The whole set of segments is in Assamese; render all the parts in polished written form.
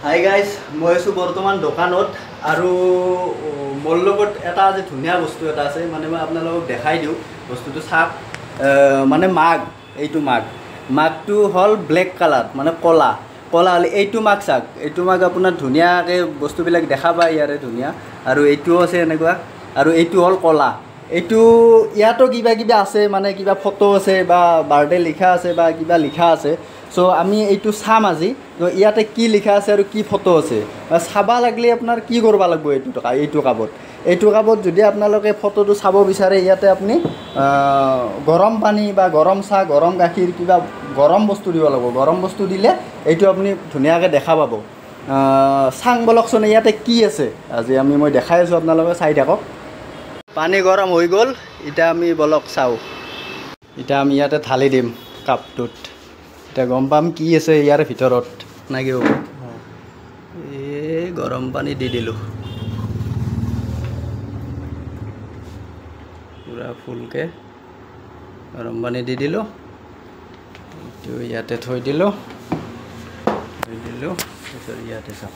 হাই গাইজ, মই আছোঁ বৰ্তমান দোকানত আৰু মোৰ লগত এটা যে ধুনীয়া বস্তু এটা আছে, মানে মই আপোনালোকক দেখাই দিওঁ বস্তুটো চাওক। মানে মাগ, এইটো মাগটো হ'ল ব্লেক কালাৰ, মানে ক'লা হ'লে এইটো মাগ চাওক। এইটো মাগ আপোনাৰ ধুনীয়াকৈ বস্তুবিলাক দেখা পায় ইয়াৰে ধুনীয়া, আৰু এইটোও আছে এনেকুৱা, আৰু এইটো হ'ল ক'লা। এইটো ইয়াতো কিবা কিবা আছে, মানে কিবা ফটো আছে বা বাৰ্থডে লিখা আছে বা কিবা লিখা আছে। চ' আমি এইটো চাম আজি, ইয়াতে কি লিখা আছে আৰু কি ফটো আছে চাব লাগিলে আপোনাৰ কি কৰিব লাগিব। এইটো কাপত যদি আপোনালোকে ফটোটো চাব বিচাৰে, ইয়াতে আপুনি গৰম পানী বা গৰম চাহ, গৰম গাখীৰ, কিবা গৰম বস্তু দিব লাগিব। গৰম বস্তু দিলে এইটো আপুনি ধুনীয়াকৈ দেখা পাব। চাং বলকচোন ইয়াতে কি আছে, আজি মই দেখাই আছোঁ, আপোনালোকে চাই থাকক। পানী গৰম হৈ গ'ল, এতিয়া আমি বলক চাওঁ। এতিয়া আমি ইয়াতে ঢালি দিম কাপটোত, এতিয়া গম পাম কি আছে ইয়াৰ ভিতৰত। না কি হ'ব? এই গৰম পানী দি দিলোঁ পূৰা ফুলকৈ, গৰম পানী দি দিলোঁ। এইটো ইয়াতে থৈ দিলোঁ, তাৰপিছত ইয়াতে চাওক,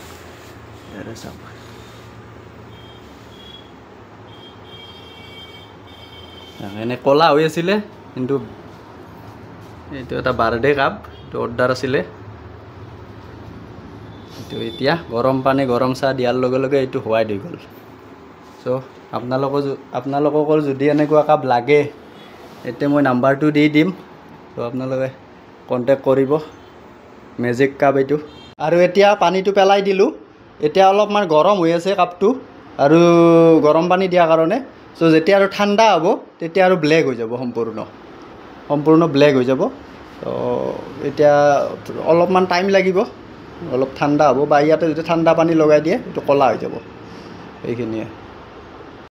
এনে ক'লা হৈ আছিলে, কিন্তু এইটো এটা বাৰ্থডে কাপ, এইটো অৰ্ডাৰ আছিলে। এইটো এতিয়া গৰম পানী গৰম চাহ দিয়াৰ লগে লগে এইটো হোৱাইট হৈ গ'ল। চ' আপোনালোকৰ যদি এনেকুৱা কাপ লাগে, এতিয়া মই নাম্বাৰটো দি দিম, ত' আপোনালোকে কণ্টেক্ট কৰিব। মেজিক কাপ এইটো। আৰু এতিয়া পানীটো পেলাই দিলোঁ, এতিয়া অলপমান গৰম হৈ আছে কাপটো, আৰু গৰম পানী দিয়াৰ কাৰণে। চ' যেতিয়া আৰু ঠাণ্ডা হ'ব, তেতিয়া আৰু ব্লেক হৈ যাব, সম্পূৰ্ণ ব্লেক হৈ যাব। তো এতিয়া অলপমান টাইম লাগিব, অলপ ঠাণ্ডা হ'ব, বা ইয়াতে যদি ঠাণ্ডা পানী লগাই দিয়ে এইটো ক'লা হৈ যাব। এইখিনিয়ে।